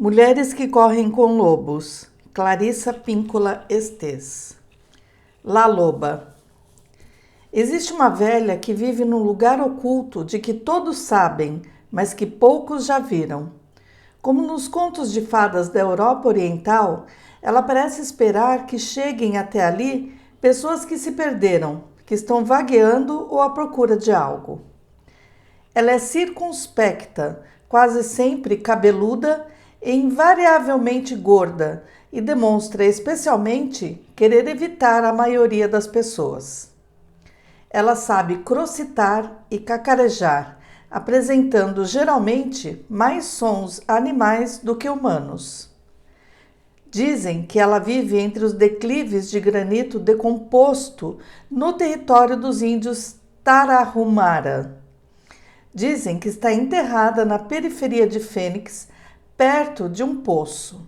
Mulheres que correm com lobos. Clarissa Píncola Estes. La Loba. Existe uma velha que vive num lugar oculto de que todos sabem, mas que poucos já viram. Como nos contos de fadas da Europa Oriental, ela parece esperar que cheguem até ali pessoas que se perderam, que estão vagueando ou à procura de algo. Ela é circunspecta, quase sempre cabeluda e invariavelmente gorda, e demonstra especialmente querer evitar a maioria das pessoas. Ela sabe crocitar e cacarejar, apresentando geralmente mais sons animais do que humanos. Dizem que ela vive entre os declives de granito decomposto no território dos índios Tarahumara. Dizem que está enterrada na periferia de Fênix, perto de um poço.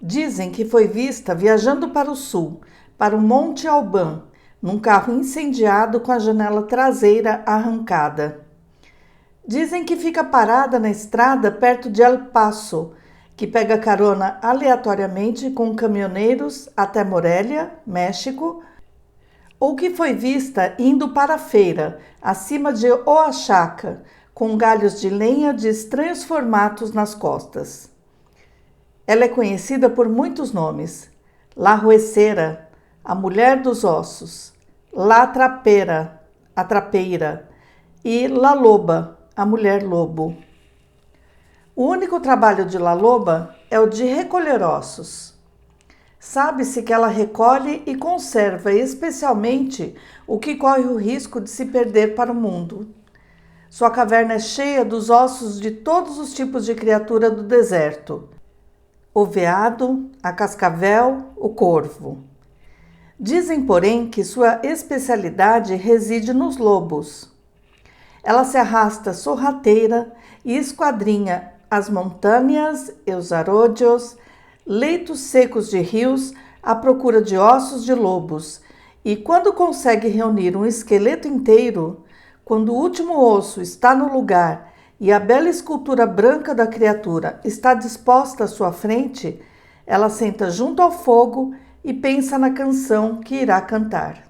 Dizem que foi vista viajando para o sul, para o Monte Alban, num carro incendiado com a janela traseira arrancada. Dizem que fica parada na estrada perto de El Paso, que pega carona aleatoriamente com caminhoneiros até Morelia, México, ou que foi vista indo para a feira, acima de Oaxaca, com galhos de lenha de estranhos formatos nas costas. Ela é conhecida por muitos nomes: La Huesera, a mulher dos ossos, La Trapera, a trapeira, e La Loba, a mulher lobo. O único trabalho de La Loba é o de recolher ossos. Sabe-se que ela recolhe e conserva especialmente o que corre o risco de se perder para o mundo. Sua caverna é cheia dos ossos de todos os tipos de criatura do deserto: o veado, a cascavel, o corvo. Dizem, porém, que sua especialidade reside nos lobos. Ela se arrasta sorrateira e esquadrinha as montanhas e os arroios, leitos secos de rios à procura de ossos de lobos, e quando consegue reunir um esqueleto inteiro, quando o último osso está no lugar e a bela escultura branca da criatura está disposta à sua frente, ela senta junto ao fogo e pensa na canção que irá cantar.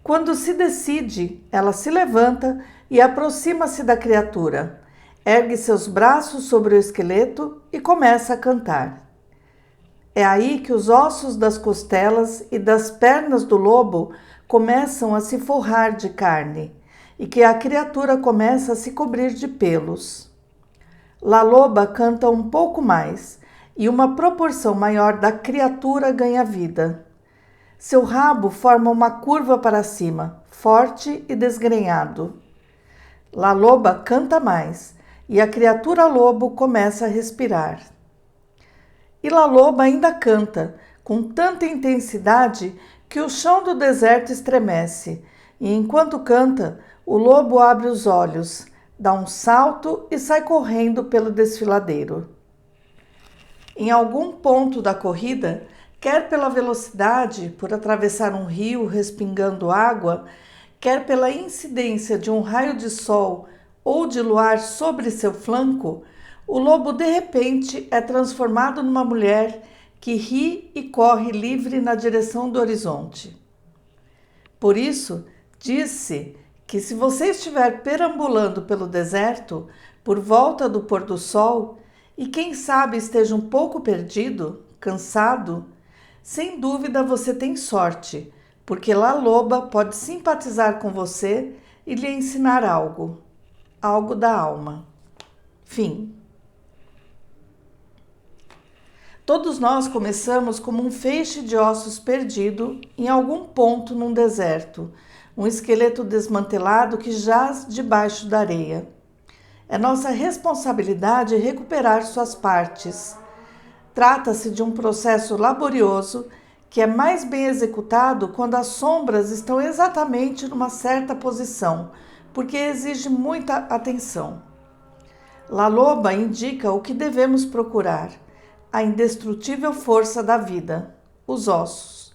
Quando se decide, ela se levanta e aproxima-se da criatura, ergue seus braços sobre o esqueleto e começa a cantar. É aí que os ossos das costelas e das pernas do lobo começam a se forrar de carne e que a criatura começa a se cobrir de pelos. La Loba canta um pouco mais e uma proporção maior da criatura ganha vida. Seu rabo forma uma curva para cima, forte e desgrenhado. La Loba canta mais e a criatura lobo começa a respirar. E La Loba ainda canta, com tanta intensidade que o chão do deserto estremece, e enquanto canta, o lobo abre os olhos, dá um salto e sai correndo pelo desfiladeiro. Em algum ponto da corrida, quer pela velocidade, por atravessar um rio respingando água, quer pela incidência de um raio de sol ou de luar sobre seu flanco, o lobo de repente é transformado numa mulher que ri e corre livre na direção do horizonte. Por isso, diz-se que se você estiver perambulando pelo deserto, por volta do pôr do sol, e quem sabe esteja um pouco perdido, cansado, sem dúvida você tem sorte, porque La Loba pode simpatizar com você e lhe ensinar algo, algo da alma. Fim. Todos nós começamos como um feixe de ossos perdido em algum ponto num deserto, um esqueleto desmantelado que jaz debaixo da areia. É nossa responsabilidade recuperar suas partes. Trata-se de um processo laborioso que é mais bem executado quando as sombras estão exatamente numa certa posição, porque exige muita atenção. La Loba indica o que devemos procurar: a indestrutível força da vida, os ossos.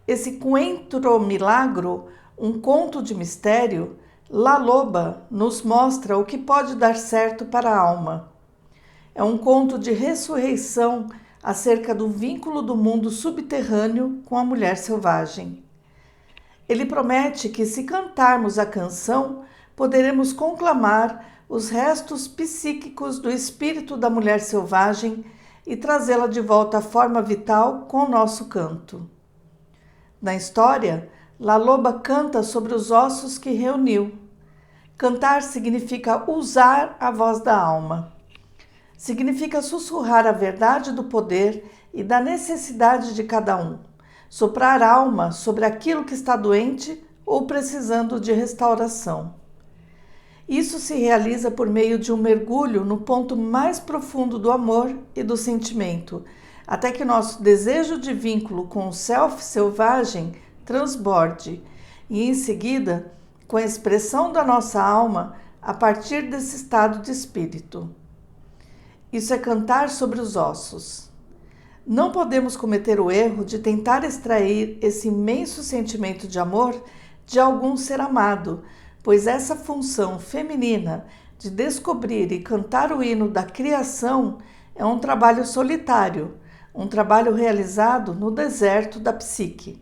Esse coentro milagro, um conto de mistério, La Loba nos mostra o que pode dar certo para a alma. É um conto de ressurreição acerca do vínculo do mundo subterrâneo com a mulher selvagem. Ele promete que, se cantarmos a canção, poderemos conclamar os restos psíquicos do espírito da mulher selvagem e trazê-la de volta à forma vital com o nosso canto. Na história, La Loba canta sobre os ossos que reuniu. Cantar significa usar a voz da alma. Significa sussurrar a verdade do poder e da necessidade de cada um. Soprar alma sobre aquilo que está doente ou precisando de restauração. Isso se realiza por meio de um mergulho no ponto mais profundo do amor e do sentimento, até que nosso desejo de vínculo com o self selvagem transborde e, em seguida, com a expressão da nossa alma a partir desse estado de espírito. Isso é cantar sobre os ossos. Não podemos cometer o erro de tentar extrair esse imenso sentimento de amor de algum ser amado, pois essa função feminina de descobrir e cantar o hino da criação é um trabalho solitário, um trabalho realizado no deserto da psique.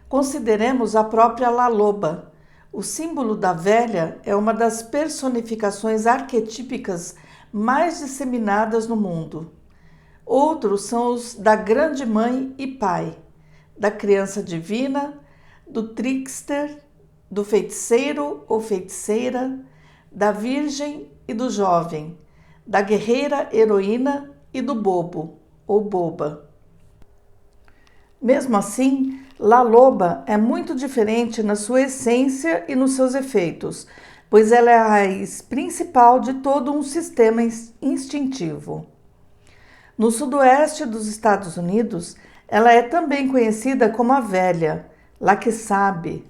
Consideremos a própria La Loba. O símbolo da velha é uma das personificações arquetípicas mais disseminadas no mundo. Outros são os da grande mãe e pai, da criança divina, do trickster, do feiticeiro ou feiticeira, da virgem e do jovem, da guerreira heroína e do bobo ou boba. Mesmo assim, La Loba é muito diferente na sua essência e nos seus efeitos, pois ela é a raiz principal de todo um sistema instintivo. No sudoeste dos Estados Unidos, ela é também conhecida como a velha, la que sabe,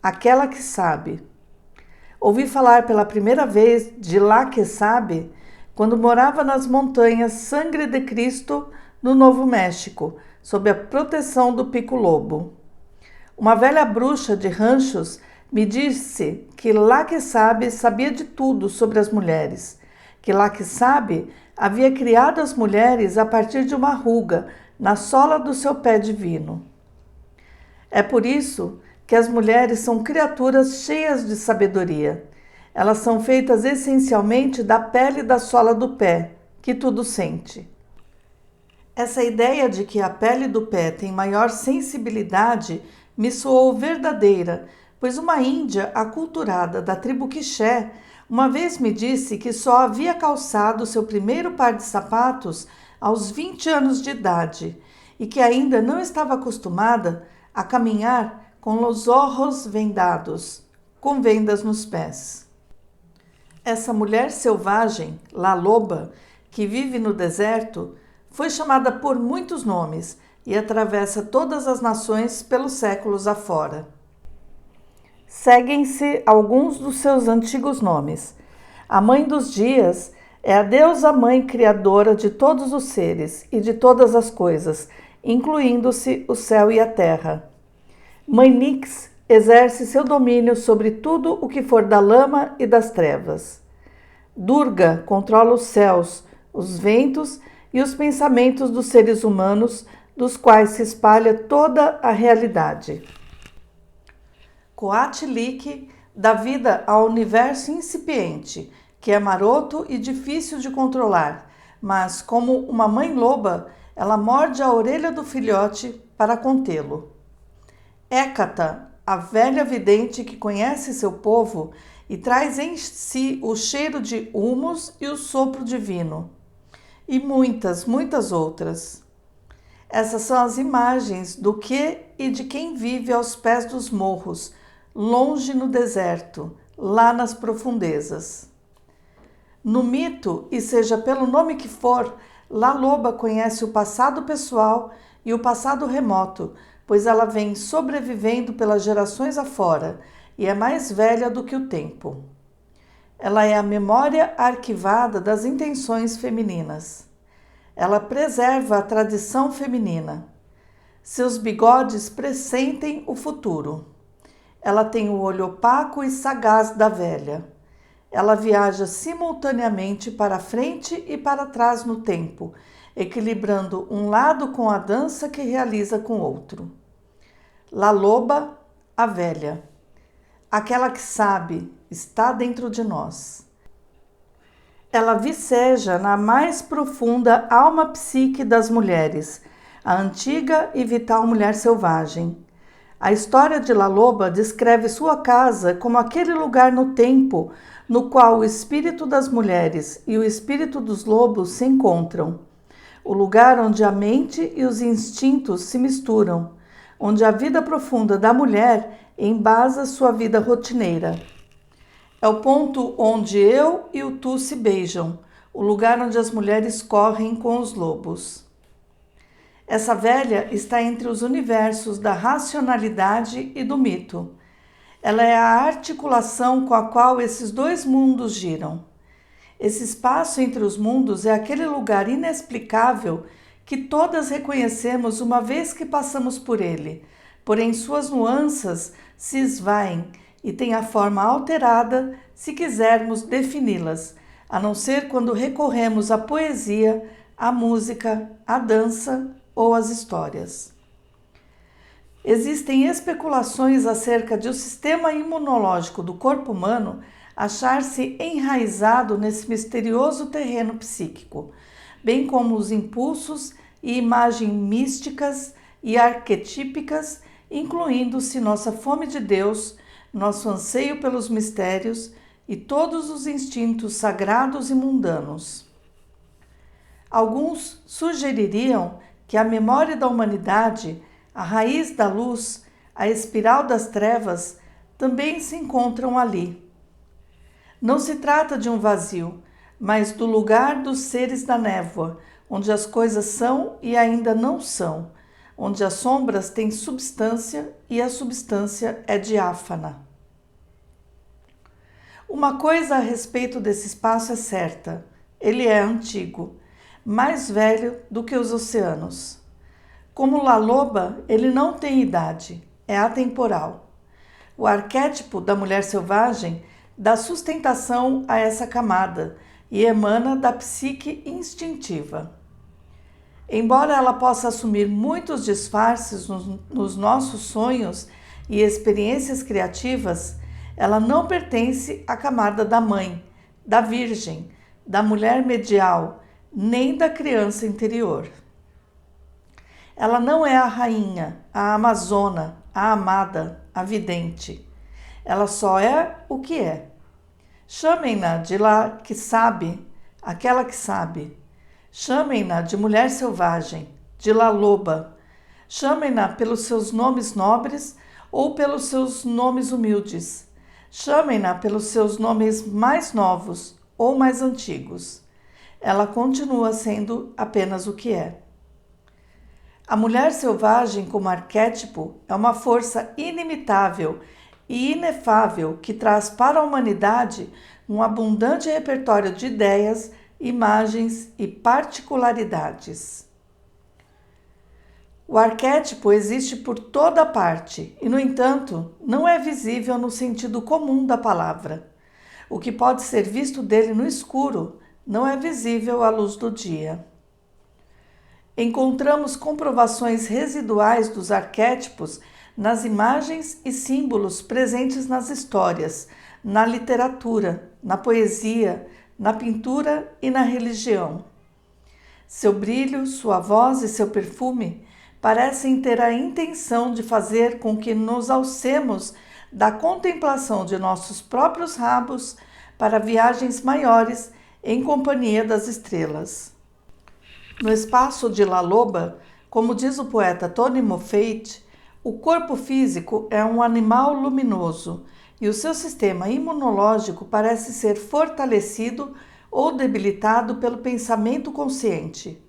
aquela que sabe. Ouvi falar pela primeira vez de la que sabe quando morava nas montanhas Sangre de Cristo, no Novo México, sob a proteção do Pico Lobo. Uma velha bruxa de ranchos me disse que La que Sabe sabia de tudo sobre as mulheres, que La que Sabe havia criado as mulheres a partir de uma ruga na sola do seu pé divino. É por isso que as mulheres são criaturas cheias de sabedoria. Elas são feitas essencialmente da pele da sola do pé, que tudo sente. Essa ideia de que a pele do pé tem maior sensibilidade me soou verdadeira, pois uma índia aculturada da tribo Quixé uma vez me disse que só havia calçado seu primeiro par de sapatos aos 20 anos de idade e que ainda não estava acostumada a caminhar com os olhos vendados, com vendas nos pés. Essa mulher selvagem, La Loba, que vive no deserto, foi chamada por muitos nomes e atravessa todas as nações pelos séculos afora. Seguem-se alguns dos seus antigos nomes. A Mãe dos Dias é a deusa mãe criadora de todos os seres e de todas as coisas, incluindo-se o céu e a terra. Mãe Nix exerce seu domínio sobre tudo o que for da lama e das trevas. Durga controla os céus, os ventos e os pensamentos dos seres humanos, dos quais se espalha toda a realidade. Coatlic dá vida ao universo incipiente, que é maroto e difícil de controlar, mas, como uma mãe loba, ela morde a orelha do filhote para contê-lo. Hécata, a velha vidente que conhece seu povo e traz em si o cheiro de humus e o sopro divino. E muitas, muitas outras. Essas são as imagens do que e de quem vive aos pés dos morros, longe no deserto, lá nas profundezas. No mito, e seja pelo nome que for, La Loba conhece o passado pessoal e o passado remoto, pois ela vem sobrevivendo pelas gerações afora e é mais velha do que o tempo. Ela é a memória arquivada das intenções femininas. Ela preserva a tradição feminina. Seus bigodes pressentem o futuro. Ela tem o olho opaco e sagaz da velha. ela viaja simultaneamente para frente e para trás no tempo, equilibrando um lado com a dança que realiza com o outro. La Loba, a velha. Aquela que sabe, está dentro de nós. Ela viceja na mais profunda alma psique das mulheres, a antiga e vital mulher selvagem. A história de La Loba descreve sua casa como aquele lugar no tempo no qual o espírito das mulheres e o espírito dos lobos se encontram. O lugar onde a mente e os instintos se misturam, onde a vida profunda da mulher embasa sua vida rotineira. É o ponto onde eu e o tu se beijam, o lugar onde as mulheres correm com os lobos. Essa velha está entre os universos da racionalidade e do mito. Ela é a articulação com a qual esses dois mundos giram. Esse espaço entre os mundos é aquele lugar inexplicável que todas reconhecemos uma vez que passamos por ele, porém suas nuances se esvaem e têm a forma alterada se quisermos defini-las, a não ser quando recorremos à poesia, à música, à dança ou às histórias. Existem especulações acerca de o sistema imunológico do corpo humano achar-se enraizado nesse misterioso terreno psíquico, bem como os impulsos e imagens místicas e arquetípicas, incluindo-se nossa fome de Deus, nosso anseio pelos mistérios e todos os instintos sagrados e mundanos. Alguns sugeririam que a memória da humanidade, a raiz da luz, a espiral das trevas, também se encontram ali. Não se trata de um vazio, mas do lugar dos seres da névoa, onde as coisas são e ainda não são, onde as sombras têm substância e a substância é diáfana. Uma coisa a respeito desse espaço é certa: ele é antigo, mais velho do que os oceanos. Como La Loba, ele não tem idade, é atemporal. O arquétipo da mulher selvagem dá sustentação a essa camada e emana da psique instintiva. Embora ela possa assumir muitos disfarces nos nossos sonhos e experiências criativas, ela não pertence à camada da mãe, da virgem, da mulher medial, nem da criança interior. Ela não é a rainha, a amazona, a amada, a vidente. Ela só é o que é. Chamem-na de lá que sabe, aquela que sabe. Chamem-na de mulher selvagem, de La Loba. Chamem-na pelos seus nomes nobres ou pelos seus nomes humildes. Chamem-na pelos seus nomes mais novos ou mais antigos. Ela continua sendo apenas o que é. A mulher selvagem como arquétipo é uma força inimitável e inefável que traz para a humanidade um abundante repertório de ideias, imagens e particularidades. O arquétipo existe por toda parte e, no entanto, não é visível no sentido comum da palavra. O que pode ser visto dele no escuro não é visível à luz do dia. Encontramos comprovações residuais dos arquétipos nas imagens e símbolos presentes nas histórias, na literatura, na poesia, na pintura e na religião. Seu brilho, sua voz e seu perfume parecem ter a intenção de fazer com que nos alcemos da contemplação de nossos próprios rabos para viagens maiores em companhia das estrelas. No espaço de La Loba, como diz o poeta Tony Moffett, o corpo físico é um animal luminoso e o seu sistema imunológico parece ser fortalecido ou debilitado pelo pensamento consciente.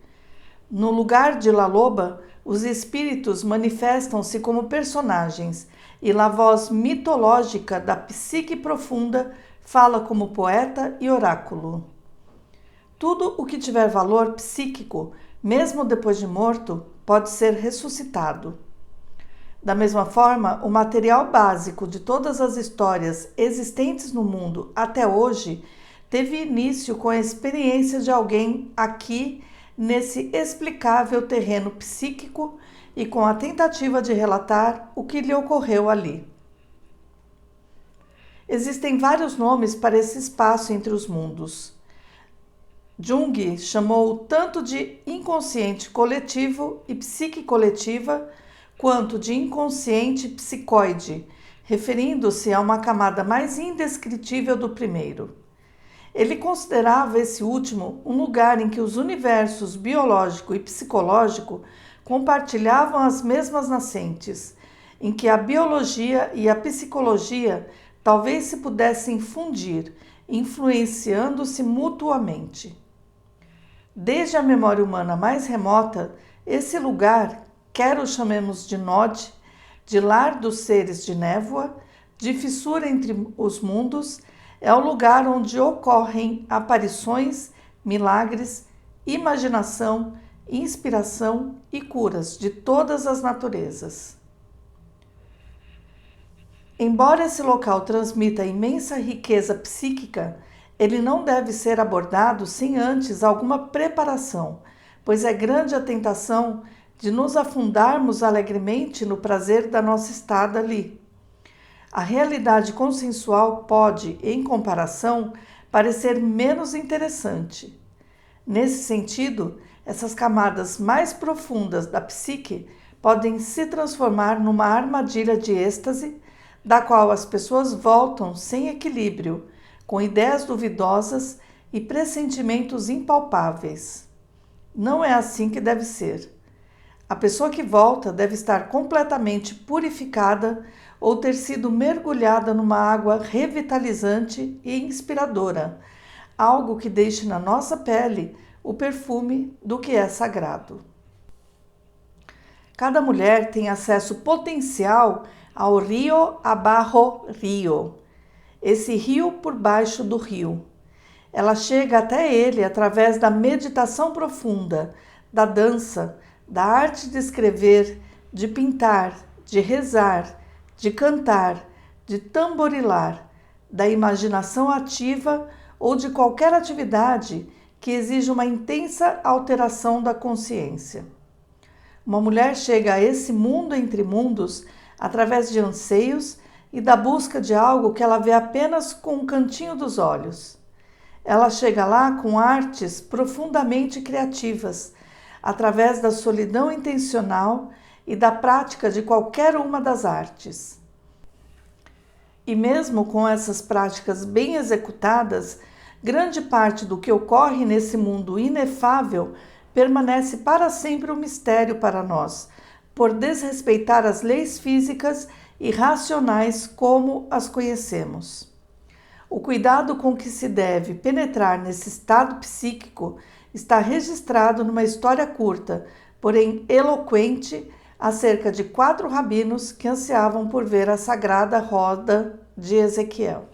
No lugar de La Loba, os espíritos manifestam-se como personagens e a voz mitológica da psique profunda fala como poeta e oráculo. Tudo o que tiver valor psíquico, mesmo depois de morto, pode ser ressuscitado. Da mesma forma, o material básico de todas as histórias existentes no mundo até hoje teve início com a experiência de alguém aqui nesse explicável terreno psíquico e com a tentativa de relatar o que lhe ocorreu ali. Existem vários nomes para esse espaço entre os mundos. Jung chamou tanto de inconsciente coletivo e psique coletiva, quanto de inconsciente psicoide, referindo-se a uma camada mais indescritível do primeiro. Ele considerava esse último um lugar em que os universos biológico e psicológico compartilhavam as mesmas nascentes, em que a biologia e a psicologia talvez se pudessem fundir, influenciando-se mutuamente. Desde a memória humana mais remota, esse lugar, quer o chamemos de Nod, de lar dos seres de névoa, de fissura entre os mundos, é o lugar onde ocorrem aparições, milagres, imaginação, inspiração e curas de todas as naturezas. Embora esse local transmita imensa riqueza psíquica, ele não deve ser abordado sem antes alguma preparação, pois é grande a tentação de nos afundarmos alegremente no prazer da nossa estada ali. A realidade consensual pode, em comparação, parecer menos interessante. Nesse sentido, essas camadas mais profundas da psique podem se transformar numa armadilha de êxtase, da qual as pessoas voltam sem equilíbrio, com ideias duvidosas e pressentimentos impalpáveis. Não é assim que deve ser. A pessoa que volta deve estar completamente purificada ou ter sido mergulhada numa água revitalizante e inspiradora, algo que deixe na nossa pele o perfume do que é sagrado. Cada mulher tem acesso potencial ao rio abajo rio, esse rio por baixo do rio. Ela chega até ele através da meditação profunda, da dança, da arte de escrever, de pintar, de rezar, de cantar, de tamborilar, da imaginação ativa ou de qualquer atividade que exija uma intensa alteração da consciência. Uma mulher chega a esse mundo entre mundos através de anseios e da busca de algo que ela vê apenas com um cantinho dos olhos. Ela chega lá com artes profundamente criativas, através da solidão intencional e da prática de qualquer uma das artes. E mesmo com essas práticas bem executadas, grande parte do que ocorre nesse mundo inefável permanece para sempre um mistério para nós, por desrespeitar as leis físicas e racionais como as conhecemos. O cuidado com que se deve penetrar nesse estado psíquico está registrado numa história curta, porém eloquente, acerca de 4 rabinos que ansiavam por ver a sagrada roda de Ezequiel.